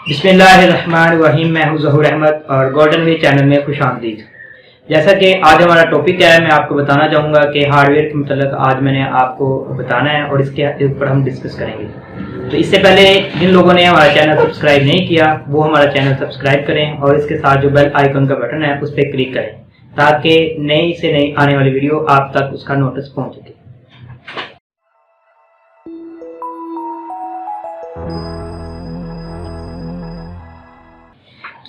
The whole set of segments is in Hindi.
बिस्मिल्लाहिर्रहमानिर्रहीम। मैं हूं ज़हूर अहमद और गोल्डन वे चैनल में खुशामदीद। जैसा कि आज हमारा टॉपिक क्या है, मैं आपको बताना चाहूँगा कि हार्डवेयर के मतलब आज मैंने आपको बताना है और इसके ऊपर हम डिस्कस करेंगे। तो इससे पहले जिन लोगों ने हमारा चैनल सब्सक्राइब नहीं किया वो हमारा चैनल सब्सक्राइब करें और इसके साथ जो बेल आइकन का बटन है उस पर क्लिक करें ताकि नई से नई आने वाली वीडियो आप तक उसका नोटिस पहुँच सके।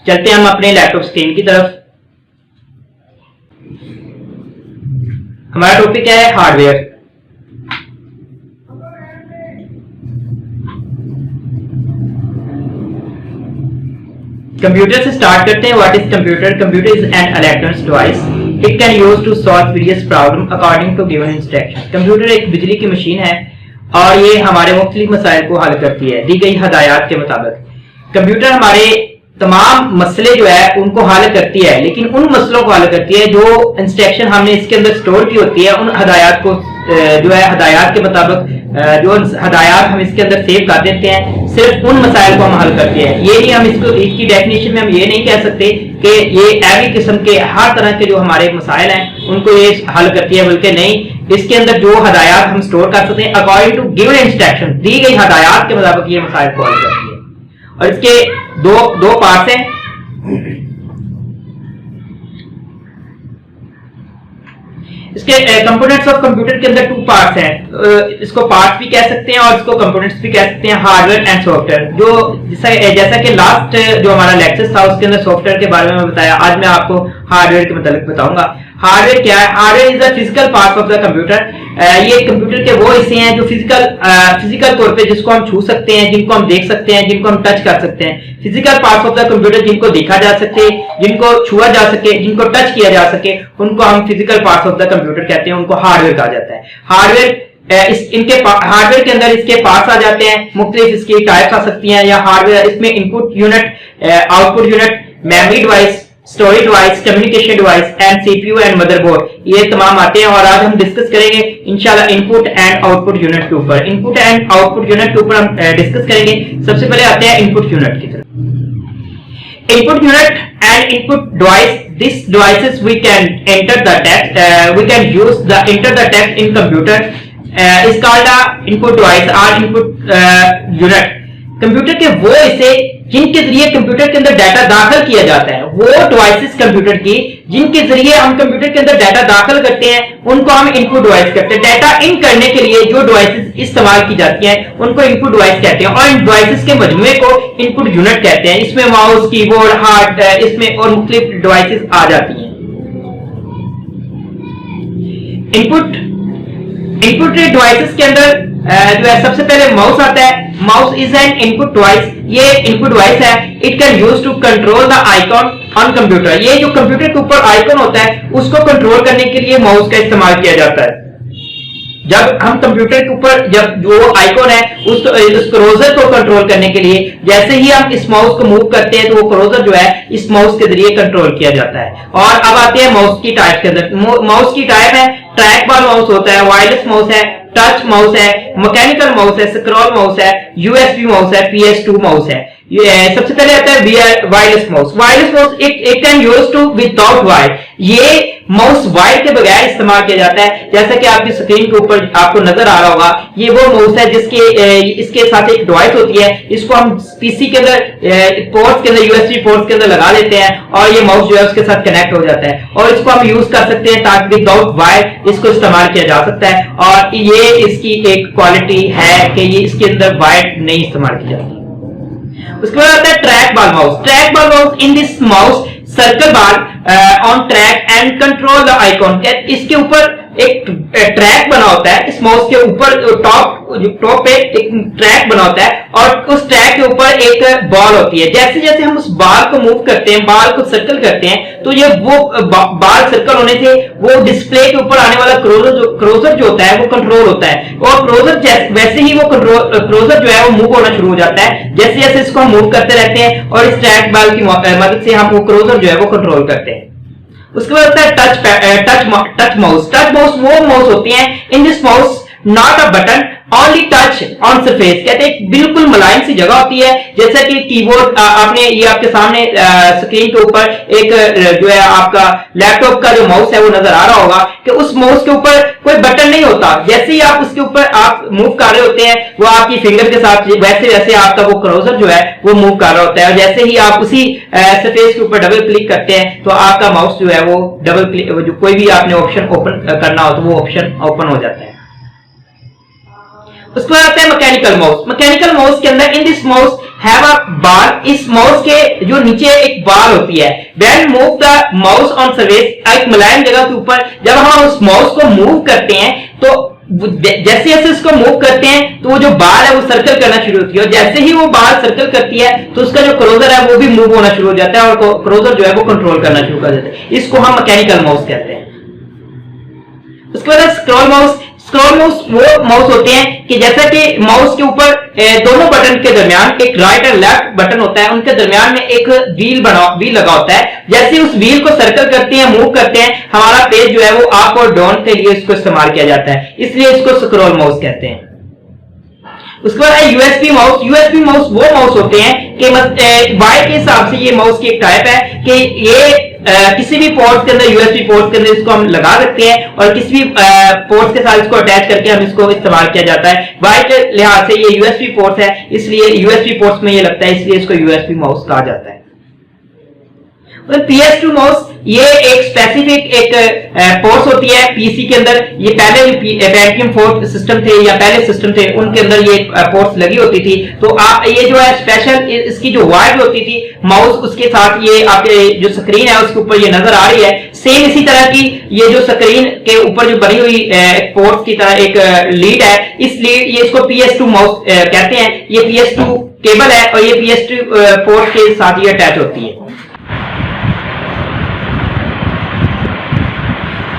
चलते हैं हम अपने लैपटॉप स्क्रीन की तरफ। हमारा टॉपिक है हार्डवेयर। कंप्यूटर से स्टार्ट करते हैं। What is computer? Computer is an electronics device. It can use to solve various problem according to given instruction. Computer एक बिजली की मशीन है और ये हमारे मुख्तलिफ मसाइल को हल करती है दी गई हदायत के मुताबिक। कंप्यूटर हमारे तमाम मसले जो है उनको हल करती है, लेकिन उन मसलों को हल करती है जो इंस्ट्रक्शन हमने इसके अंदर स्टोर की होती है। उन हदायत को जो है हदायत के मुताबिक जो हदायत हम इसके अंदर सेव कर देते हैं, सिर्फ उन मसाइल को हम हल करते हैं। ये नहीं हम इसको इसकी डेफिनेशन में हम ये नहीं कह सकते कि ये एवरी किस्म के हर तरह के जो हमारे मसाइल हैं उनको ये हल करती है, बल्कि नहीं, इसके अंदर जो हदायत हम स्टोर कर सकते हैं अकॉर्डिंग टू गिवन इंस्ट्रक्शन, दी गई हदायत के मुताबिक ये मसाइल को हल करती है। और इसके दो पार्ट्स हैं। इसके कंपोनेंट्स ऑफ कंप्यूटर के अंदर 2 पार्ट्स हैं। इसको पार्ट्स भी कह सकते हैं और इसको कंपोनेंट्स भी कह सकते हैं, हार्डवेयर एंड सॉफ्टवेयर। जो जैसा कि लास्ट जो हमारा लेक्चर था उसके अंदर सॉफ्टवेयर के बारे में बताया, आज मैं आपको हार्डवेयर के मतलब बताऊंगा। हार्डवेयर क्या है? Hardware is the physical part of the computer. ये कंप्यूटर के वो हिस्से हैं जो फिजिकल तौर पे जिसको हम छू सकते हैं, जिनको हम देख सकते हैं, जिनको हम टच कर सकते हैं। Physical parts of the computer जिनको देखा जा सके, जिनको छुआ जा सके, जिनको टच किया जा सके, उनको हम physical parts of the computer कहते हैं, उनको हार्डवेयर कहा जाता है। हार्डवेयर के अंदर इसके पार्ट्स आ जाते हैं, मुख्तलिफ इसकी टाइप्स आ सकती हैं। या हार्डवेयर इसमें input unit, output unit, memory device, storage device, communication device and CPU and motherboard, ये तमाम आते हैं। और आज हम डिस्कस करेंगे इंशाल्लाह इनपुट एंड आउटपुट यूनिट के ऊपर। इनपुट एंड आउटपुट यूनिट के ऊपर हम डिस्कस करेंगे। सबसे पहले आते हैं इनपुट यूनिट की तरफ। Input unit and input device, these devices we can enter the text, we can use the enter the text in computer, is called a input device or input unit। Computer के वो हिस्से जिनके जरिए कंप्यूटर के अंदर डाटा दाखिल किया जाता है, वो डिवाइसेस कंप्यूटर की जिनके जरिए हम कंप्यूटर के अंदर डाटा दाखिल करते हैं, उनको हम इनपुट डिवाइस कहते हैं। डाटा इन करने के लिए जो डिवाइसेस इस्तेमाल की जाती हैं उनको इनपुट डिवाइस कहते हैं और इन डिवाइसेस के मजमूए को इनपुट यूनिट कहते हैं। इसमें माउस, कीबोर्ड, हार्ड, इसमें और मुख्तलिफ डिवाइसेस आ जाती हैं। इनपुट डिवाइसेस के अंदर जो है सबसे पहले माउस आता है। Mouse is an input device. ये इनपुट डिवाइस है। It can use to control the icon on computer. ये जो कंप्यूटर के ऊपर आइकॉन होता है उसको कंट्रोल करने के लिए माउस का इस्तेमाल किया जाता है। जब हम कंप्यूटर के ऊपर जब जो आइकॉन है उस क्रोजर को कंट्रोल करने के लिए जैसे ही हम इस माउस को मूव करते हैं तो वो क्रोजर जो है इस माउस के जरिए कंट्रोल किया जाता है। और अब आते हैं माउस की टाइप के अंदर। माउस की टाइप है, ट्रैक बॉल माउस होता है, वायरलेस माउस है, टच माउस है, मैकेनिकल माउस है, स्क्रॉल माउस है, यूएसबी माउस है, PS2 माउस है। ये सबसे पहले आता है wireless mouse. Wireless mouse it can use to without wire. ये माउस वायर के बगैर इस्तेमाल किया जाता है। जैसा कि आपकी स्क्रीन के ऊपर आपको नजर आ रहा होगा, ये वो माउस है जिसके इसके साथ एक डिवाइस होती है। इसको हम पीसी के अंदर पोर्ट्स के अंदर, यूएसबी पोर्ट्स के अंदर लगा लेते हैं और ये माउस जो है उसके साथ कनेक्ट हो जाता है और इसको हम यूज कर सकते हैं ताकि विदाउट वायर इसको इस्तेमाल किया जा सकता है। और ये इसकी एक क्वालिटी है कि ये इसके अंदर वायर नहीं इस्तेमाल की जाती। उसके बाद आता है track ball mouse. Track ball mouse in this mouse circle ball on track and control the icon. इसके ऊपर एक ट्रैक बना होता है। इस माउस के ऊपर टॉप पे एक ट्रैक बना होता है और उस ट्रैक के ऊपर एक बॉल होती है। जैसे जैसे हम उस बॉल को मूव करते हैं, बॉल को सर्कल करते हैं, तो ये वो बॉल सर्कल होने से वो डिस्प्ले के ऊपर आने वाला क्रोजर जो होता है वो कंट्रोल होता है और क्रोजर वैसे ही वो क्रोजर जो है वो मूव होना शुरू हो जाता है जैसे जैसे इसको हम मूव करते रहते हैं और इस ट्रैक बॉल की मदद से हम वो क्रोजर जो है वो कंट्रोल करते हैं। उसके बाद होता है टच माउस। टच माउस वो माउस होती हैं इन this mouse not a button, only touch on surface. कहते हैं बिल्कुल मुलायम सी जगह होती है, जैसा कि कीबोर्ड आपने ये आपके सामने स्क्रीन के ऊपर एक जो है आपका लैपटॉप का जो माउस है वो नजर आ रहा होगा कि उस माउस के ऊपर कोई बटन नहीं होता। जैसे ही आप उसके ऊपर आप मूव कर रहे होते हैं वो आपकी फिंगर के साथ वैसे वैसे आपका वो कर्सर जो है वो मूव कर रहा होता है, और जैसे ही आप उसी सरफेस के ऊपर डबल क्लिक करते हैं तो आपका माउस जो है वो डबल क्लिक, जो कोई भी आपने ऑप्शन ओपन करना हो तो वो ऑप्शन ओपन हो जाता है। उसके बाद आता है मैकेनिकल माउस। मैकेनिकल माउस के अंदर in this mouse have a bar, इस माउस के जो नीचे एक बार होती है। When move the mouse on surface, एक मुलायम जगह के ऊपर जब हम उस माउस को मूव करते हैं तो जैसे जैसे इसको मूव करते हैं तो वो जो बार है वो सर्कल करना शुरू होती है, और जैसे ही वो बार सर्कल करती है तो उसका जो कर्सर है वो भी मूव होना शुरू हो जाता है और कर्सर जो है वो कंट्रोल करना शुरू कर देता है। इसको हम मैकेनिकल माउस कहते हैं। उसके बाद स्क्रॉल माउस। स्क्रॉल माउस वो माउस होते हैं कि जैसा कि माउस के ऊपर दोनों बटन के दरमियान एक राइट और लेफ्ट बटन होता है, उनके दरमियान में एक व्हील लगा होता है। जैसे उस व्हील को सर्कल करते हैं, मूव करते हैं, हमारा पेज जो है वो अप और डाउन के लिए इसको इस्तेमाल किया जाता है, इसलिए इसको स्क्रॉल माउस कहते हैं। उसके बाद है यूएसबी माउस। यूएसबी माउस वो माउस होते हैं कि वाई के हिसाब से ये माउस की एक टाइप है कि ये किसी भी पोर्ट के अंदर, यूएसबी पोर्ट के अंदर इसको हम लगा सकते हैं और किसी भी पोर्ट के साथ इसको अटैच करके हम इसको इस्तेमाल किया जाता है। वाई के लिहाज से ये यूएसबी पोर्ट है, इसलिए यूएसबी पोर्ट में ये लगता है, इसलिए इसको यूएसबी माउस कहा जाता है। PS2 माउस ये एक स्पेसिफिक एक पोर्ट्स होती है पीसी के अंदर। ये पहले जो पेंटियम 4 सिस्टम थे या पहले सिस्टम थे उनके अंदर ये पोर्ट्स लगी होती थी। तो ये जो है स्पेशल इसकी जो वायर होती थी माउस उसके साथ ये आपके जो स्क्रीन है उसके ऊपर ये नजर आ रही है। सेम इसी तरह की ये जो स्क्रीन के ऊपर जो बनी हुई पोर्ट्स की तरह एक लीड है, इस लीड ये इसको PS2 माउस कहते हैं। ये PS2 केबल है और ये PS2 पोर्ट के साथ ये अटैच होती है।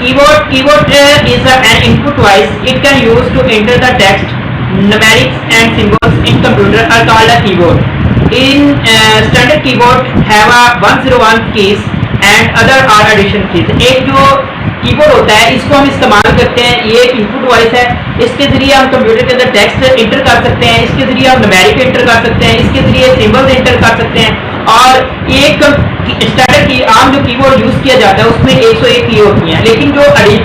Keyboard is an input device. It can use to enter the text, numerics and symbols in computer are called a keyboard. In standard keyboard have a 101 keys and other are addition keys. एक जो कीबोर्ड होता है इसको हम इस्तेमाल करते हैं, ये एक इनपुट डिवाइस है। इसके जरिए हम कंप्यूटर के अंदर टेक्स्ट एंटर कर सकते हैं, इसके जरिए हम न्यूमेरिक एंटर कर सकते हैं, इसके जरिए सिंबल्स एंटर कर सकते हैं। और एक स्टैंडर्ड की आम जो कीबोर्ड यूज किया जाता है उसमें 101 की होती हैं, लेकिन जो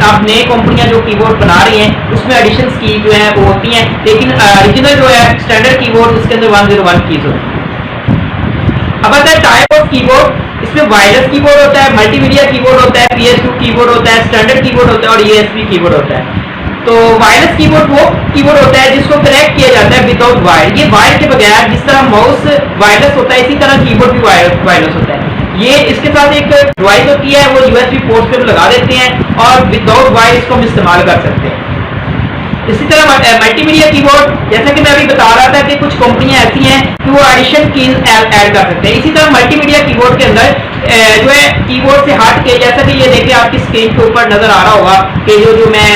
आप नए कंपनियां जो कीबोर्ड बना रही हैं उसमें एडिशंस की जो है वो होती हैं, लेकिन ओरिजिनल जो है स्टैंडर्ड कीबोर्ड उसके अंदर 101 कीज होती है। अब आता है टाइप ऑफ कीबोर्ड। इसमें वायरलेस कीबोर्ड होता है, मल्टीमीडिया कीबोर्ड होता है, PS2 कीबोर्ड होता है, स्टैंडर्ड कीबोर्ड होता है और USB कीबोर्ड होता है। तो वायरलेस कीबोर्ड वो कीबोर्ड होता है जिसको कनेक्ट किया जाता है विदाउट वायर। ये वायर के बगैर, जिस तरह माउस वायरलेस होता है इसी तरह कीबोर्ड भी वायरलेस होता है। ये इसके साथ एक डिवाइस होती है, वो USB पोर्ट पे लगा देते हैं और विदाउट वायर इसको हम इस्तेमाल कर सकते हैं। इसी तरह मल्टीमीडिया कीबोर्ड, जैसा कि मैं अभी बता रहा था कि कुछ कंपनियां ऐसी हैं कि वो एडिशन कीज ऐड कर सकते हैं। इसी तरह मल्टीमीडिया कीबोर्ड के अंदर जो है कीबोर्ड से हट के, जैसा कि ये देखिए आपकी स्क्रीन के ऊपर नजर आ रहा होगा कि जो मैं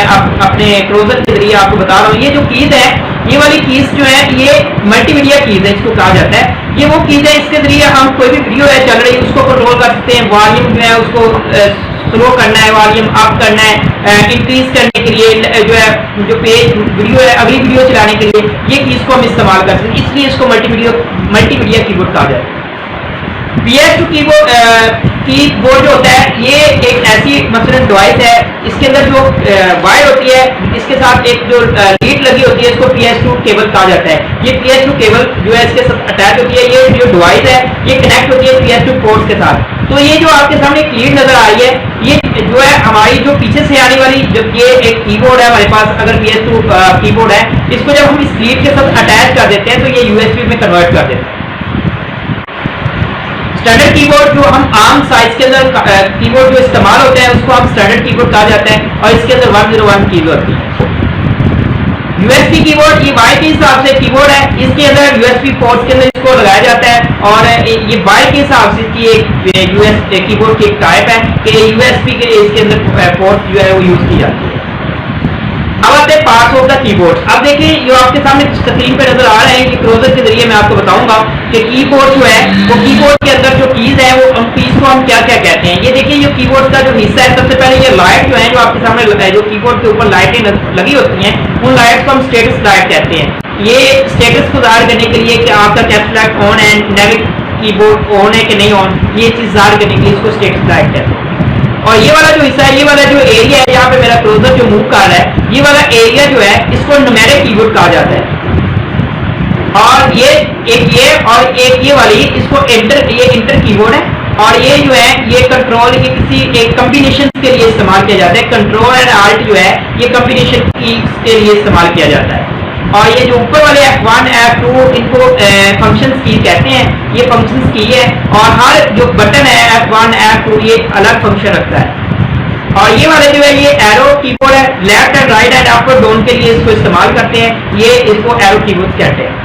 अपने क्रोजर के जरिए आपको बता रहा हूँ, ये जो कीज है, ये वाली कीज जो है ये मल्टीमीडिया कीज है, इसको कहा जाता है। ये वो कीज है इसके जरिए हम कोई भी वीडियो है चल रही है उसको कंट्रोल कर सकते हैं, वॉल्यूम जो है उसको स्लो करना है, वॉल्यूम अप करना है, इंक्रीज करने के लिए जो है जो पेज वीडियो है अगली वीडियो चलाने के लिए ये कीज को हम इस्तेमाल कर सकते हैं, इसलिए इसको मल्टीमीडिया कीबोर्ड कहा जाता है। PS2 कीबोर्ड जो होता है ये एक ऐसी मसलन डिवाइस है, इसके अंदर जो वायर होती है इसके साथ एक जो लीड लगी होती है इसको PS2 केबल कहा जाता है। ये PS2 केबल जो है इसके साथ अटैच होती है, ये जो डिवाइस है ये कनेक्ट होती है PS2 पोर्ट्स के साथ। तो ये जो आपके सामने एक लीड नजर आ रही है, ये जो है हमारी जो पीछे से आने वाली जब ये एक कीबोर्ड है हमारे पास, अगर PS2 कीबोर्ड है, इसको जब हम इस लीड के साथ अटैच कर देते हैं तो ये USB में कन्वर्ट कर देते हैं। स्टैंडर्ड कीबोर्ड जो हम आम साइज के अंदर कीबोर्ड जो इस्तेमाल होते हैं उसको हम स्टैंडर्ड कीबोर्ड कहा जाता है और इसके अंदर 101 कीज होती है। USB कीबोर्ड ये वाई के हिसाब से कीबोर्ड है, इसके अंदर USB पोर्ट्स के अंदर इसको लगाया जाता है और ये वाई के हिसाब से इसकी एक USB कीबोर्ड की एक टाइप है कि USB के इसके अंदर पोर्ट जो है वो यूज की जाती है। अब आते हैं पार्ट्स ऑफ द कीबोर्ड। अब देखिए जो आपके सामने स्क्रीन पे नजर आ रहे हैं, ये क्लोजर के जरिए मैं आपको बताऊंगा कि कीबोर्ड जो है वो कीबोर्ड के अंदर जो कीज है वो कीज को हम क्या क्या कहते हैं। ये देखिए ये कीबोर्ड का जो हिस्सा है, सबसे पहले ये लाइट जो है जो आपके सामने जो कीबोर्ड के ऊपर लाइटें लगी होती हैं, उन लाइट्स को हम स्टेटस लाइट कहते हैं। ये स्टेटस को जाहिर करने के लिए कि आपका कैप्स लॉक ऑन है, नेविक कीबोर्ड ऑन है कि नहीं ऑन, ये चीज जाहिर करने के लिए इसको स्टेटस लाइट कहते हैं। और ये वाला जो हिस्सा है, ये वाला जो एरिया है यहाँ पे मेरा क्लोजर जो मूव कर रहा है, ये वाला एरिया जो है इसको न्यूमेरिक कीबोर्ड कहा जाता है। और ये और एक ये वाली इसको ये इंटर कीबोर्ड है। और ये जो है ये कंट्रोल ये किसी एक कॉम्बिनेशन के लिए इस्तेमाल किया जाता है। कंट्रोल एंड आल्ट जो है ये कॉम्बिनेशन की के लिए इस्तेमाल किया जाता है। और ये जो ऊपर वाले F1 F2 इनको फंक्शन की कहते हैं, ये फंक्शन की है। और हर जो बटन है F1 F2 ये अलग फंक्शन रखता है। और ये वाले जो है ये एरो कीबोर्ड है, left and right and up और डाउन के लिए इसको इस्तेमाल करते हैं, ये इसको एरो कीबोर्ड कहते हैं।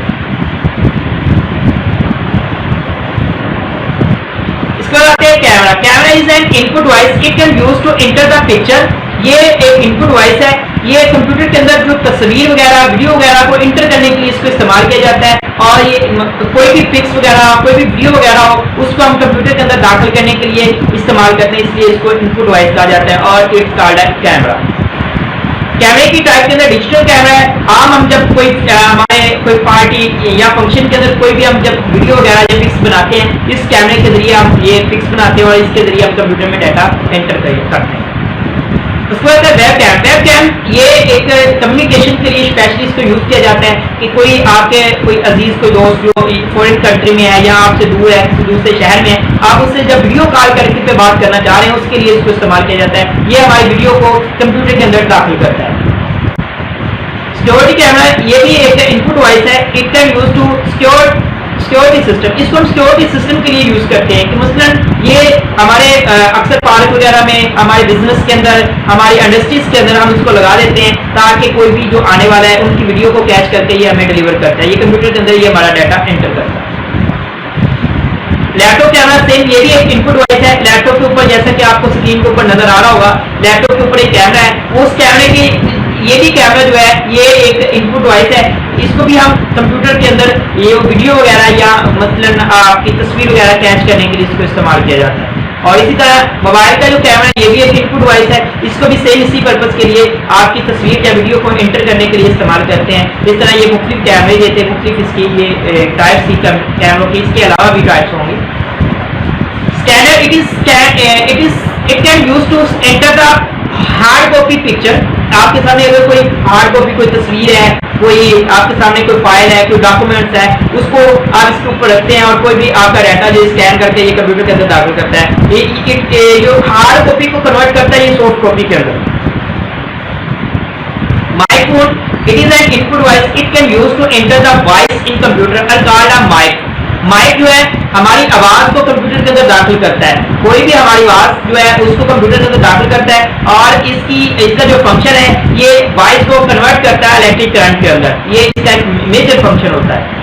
इसके बाद आते हैं camera. Camera is an input device, it can use to enter the picture. ये एक इनपुट डिवाइस है, ये कंप्यूटर के अंदर जो तस्वीर वगैरह वीडियो वगैरह को इंटर करने के लिए इसको इस्तेमाल किया जाता है। और ये कोई भी पिक्स वगैरह कोई भी वीडियो वगैरह हो उसको हम कंप्यूटर के अंदर दाखिल करने के लिए इस्तेमाल करते हैं, इसलिए इसको इनपुट डिवाइस कहा जाता है। और इट्स कॉल्ड है कैमरा। कैमरे की टाइप के अंदर डिजिटल कैमरा है। हम जब कोई हमारे कोई पार्टी या फंक्शन के अंदर कोई भी हम जब वीडियो वगैरह या पिक्स बनाते हैं, इस कैमरे के जरिए हम ये पिक्स बनाते हैं और इसके जरिए हम कंप्यूटर में डाटा एंटर करते हैं। उसके बाद वेब कैम। वेब कैम ये एक कम्युनिकेशन के लिए स्पेशली इसको यूज किया जाता है कि कोई आपके कोई अजीज कोई दोस्त जो फॉरेन कंट्री में है या आपसे दूर है किसी दूसरे शहर में है, आप उससे जब वीडियो कॉल करके पे बात करना चाह रहे हैं उसके लिए इसको इस्तेमाल किया जाता है। ये हमारी वीडियो को कंप्यूटर के अंदर दाखिल करता है। सिक्योरिटी कैमरा ये भी एक इनपुट डिवाइस है, it can use to security system. इसको हम सिक्योरिटी सिस्टम के लिए यूज करते हैं कि मसलन ये हमारे अक्सर पार्क वगैरह में हमारे बिजनेस के अंदर हमारी इंडस्ट्रीज के अंदर हम इसको लगा देते हैं ताकि कोई भी जो आने वाला है उनकी वीडियो को कैच करके ये हमें डिलीवर करता है। ये कंप्यूटर के अंदर ये हमारा डाटा एंटर करता है। लैपटॉप कैमरा सेम, ये भी एक इनपुट डिवाइस है। लैपटॉप के ऊपर जैसा कि आपको स्क्रीन के ऊपर नजर आ रहा होगा, लैपटॉप के ऊपर एक कैमरा है। उस कैमरे की ये भी कैमरा जो है ये एक इनपुट डिवाइस है। इसको भी हम कंप्यूटर के अंदर ये वीडियो वगैरह या मसलन आपकी तस्वीर वगैरह कैच करने के लिए इसको इस्तेमाल किया जाता है। और इसी तरह मोबाइल का जो कैमरा है ये भी एक इनपुट डिवाइस है, इसको भी सेम इसी पर्पज के लिए आपकी तस्वीर या वीडियो को एंटर करने के लिए इस्तेमाल करते हैं। इस तरह ये मुख्तलिफ कैमरे देते हैं, मुख्तलिफ इसकी ये टाइप सी कैमरों की, इसके अलावा भी टाइप्स होंगे। Scanner it can use to enter the hard copy picture. आपके सामने अगर कोई हार्ड कॉपी कोई तस्वीर है, कोई आपके सामने कोई फाइल है, कोई डॉक्यूमेंट्स है, उसको आप इसके ऊपर रखते हैं और कोई भी आपका डाटा जो स्कैन करके ये कंप्यूटर के अंदर दाखिल करता है। ये जो हार्ड कॉपी को कन्वर्ट करता है ये सॉफ्ट कॉपी के अंदर। Microphone it is an input device, it can use to enter the voice in computer और कॉल्ड अ माइक। माइक जो है हमारी आवाज को कंप्यूटर के अंदर दाखिल करता है। कोई भी हमारी आवाज जो है उसको कंप्यूटर के अंदर दाखिल करता है और इसका जो फंक्शन है ये वॉइस को कन्वर्ट करता है इलेक्ट्रिक करंट के अंदर। ये इसका एक मेजर फंक्शन होता है।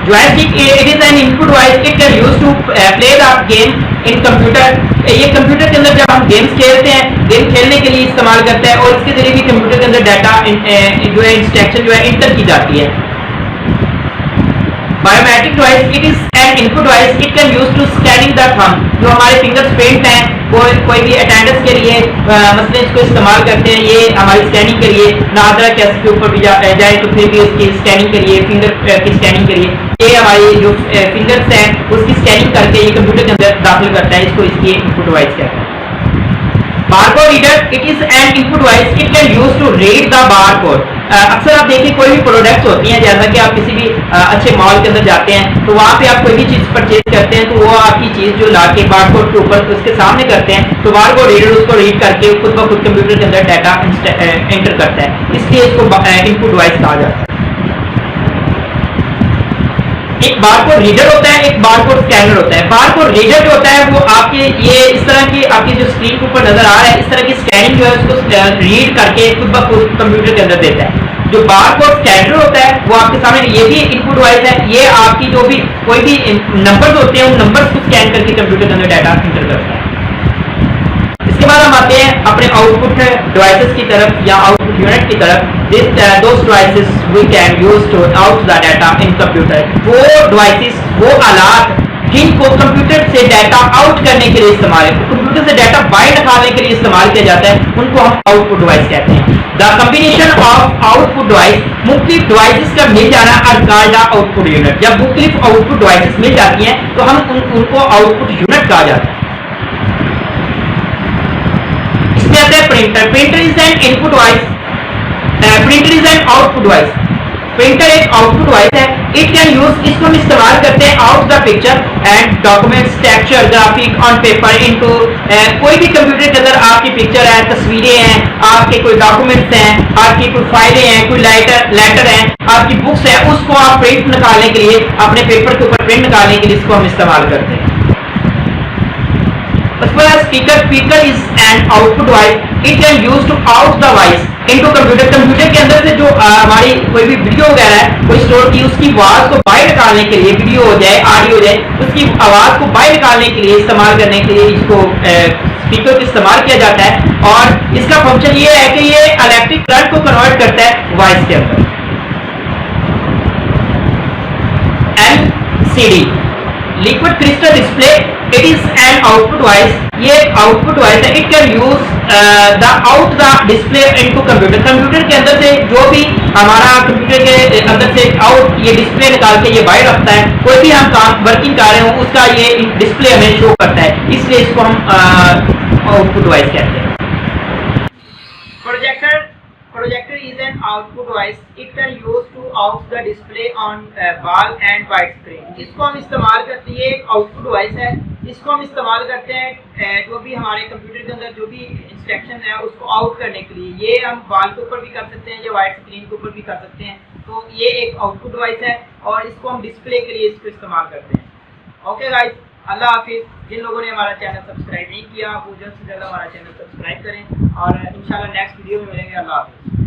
Joystick it is an input device, it can use to play the game in computer. ये कंप्यूटर के अंदर जब हम गेम्स खेलते हैं, गेम खेलने के लिए इस्तेमाल करता है और इसके जरिए भी कंप्यूटर के अंदर डाटा जो है इंस्ट्रक्शन जो है इंटर की जाती है। Biometric device it is an input device, it can use to scanning the thumb. जो हमारे फिंगर्स प्रिंट हैं कोई भी अटेंडेंस के लिए मसलन इसको इस्तेमाल करते हैं, ये हमारी स्कैनिंग के लिए नादरा कैसे के ऊपर भी जाए तो फिर भी उसकी स्कैनिंग के लिए फिंगर की स्कैनिंग के लिए ये हमारी जो फिंगर्स हैं उसकी स्कैनिंग करके ये कंप्यूटर के अंदर दाखिल करता है। इसको इसकी इनपुट डिवाइस कहते हैं। Barcode reader it is an input device, it can use to read the barcode. अक्सर आप देखिए कोई भी प्रोडक्ट्स होती हैं, जैसा कि आप किसी भी अच्छे मॉल के अंदर जाते हैं तो वहाँ पे आप कोई भी चीज परचेज करते हैं तो वो आपकी चीज जो ला के बारकोड के ऊपर उसके सामने करते हैं तो बारकोड रीडर उसको रीड करके खुद ब खुद कंप्यूटर के अंदर डाटा एंटर करता है, इसलिए इसको इनपुट डिवाइस कहा जाता है। एक बारकोड रीडर होता है, एक बारकोड स्कैनर होता है। बारकोड रीडर जो होता है वो आपके ये इस तरह की आपकी जो स्क्रीन के ऊपर नजर आ रहा है इस तरह की स्कैनिंग जो है उसको रीड करके खुद ब खुद कंप्यूटर के अंदर देता है। जो बारकोड स्कैनर होता है वो आपके सामने ये भी इनपुट डिवाइस है, ये आपकी जो भी कोई भी नंबर्स होते हैं उन नंबर्स को स्कैन करके कंप्यूटर के अंदर डाटा एंटर करता है। इसके बाद हम आते हैं अपने आउटपुट डिवाइसेस की तरफ या आउटपुट यूनिट की तरफ। Those devices we can use to out the data in computer. वो डिवाइसेस, वो आलात जिनको कंप्यूटर से डाटा आउट करने के लिए इस्तेमाल है, कंप्यूटर से डाटा बाहर निकालने के लिए इस्तेमाल किया जाता है, उनको हम आउटपुट डिवाइस कहते हैं। The combination of output device, मुख्तलिफ डिवाइसेस का मिल जाना आर कॉल्ड आउटपुट यूनिट। जब मुख्तलिफ आउटपुट डिवाइसेस मिल जाती हैं तो हम उनको आउटपुट यूनिट कहा जाता है। इसमें आता है printer. Printer is an input device, printer is an output device. Printer एक आउटपुट डिवाइस है। इट कैन यूज, इसको हम इस्तेमाल करते हैं out the picture and documents, texture, graphic on paper into, कोई भी कंप्यूटर के अंदर आपकी पिक्चर है, तस्वीरें हैं, आपके कोई डॉक्यूमेंट्स हैं, आपकी कोई फाइलें हैं, कोई लेटर हैं, आपकी बुक्स है, उसको आप प्रिंट निकालने के लिए, अपने पेपर के ऊपर प्रिंट निकालने के लिए इसको हम इस्तेमाल करते हैं। Speaker is an output device. It can use to out the voice into computer. Computer के अंदर से जो हमारी कोई भी वीडियो वगैरह है कोई स्टोर की, उसकी आवाज को बाहर निकालने के लिए, वीडियो हो जाए, ऑडियो हो जाए, उसकी आवाज को बाहर निकालने के लिए, इस्तेमाल करने के लिए इसको स्पीकर का इस्तेमाल किया जाता है। और इसका फंक्शन ये है कि ये इलेक्ट्रिक करंट को कन्वर्ट करता है वॉइस के अंदर। LCD, liquid crystal display, it is an output device. ये आउटपुट डिवाइस है। It can use the out the display into computer. Computer के अंदर से जो भी हमारा कंप्यूटर के अंदर से आउट ये डिस्प्ले निकाल के ये बाहर रखता है, कोई भी हम काम वर्किंग कर रहे हो उसका ये डिस्प्ले हमें शो करता है, इसलिए इसको हम आउटपुट डिवाइस कहते हैं। Projector is an output device. It can use to out the display on wall and white screen. इसको हम इस्तेमाल करते हैं, ये एक आउटपुट डिवाइस है। इसको हम इस्तेमाल करते हैं जो भी हमारे कंप्यूटर के अंदर जो भी इंस्ट्रक्शन है उसको आउट करने के लिए। ये हम वॉल के ऊपर भी कर सकते हैं या व्हाइट स्क्रीन के ऊपर भी कर सकते हैं। तो ये एक आउटपुट डिवाइस है और इसको हम डिस्प्ले के लिए इसको इस्तेमाल करते हैं। ओके गाइस, अल्लाह हाफिज़। जिन लोगों ने हमारा चैनल सब्सक्राइब नहीं किया वो जल्द से जल्द हमारा चैनल सब्सक्राइब करें और इंशाल्लाह नेक्स्ट वीडियो में मिलेंगे। अल्लाह हाफिज़।